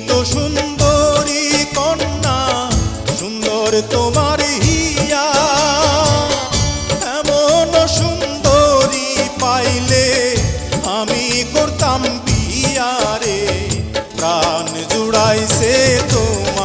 তো সুন্দরী কন্যা, সুন্দর তোমার হিয়া, এমন সুন্দরী পাইলে আমি করতাম বিয়া রে। প্রাণ জুড়াইছে তোমার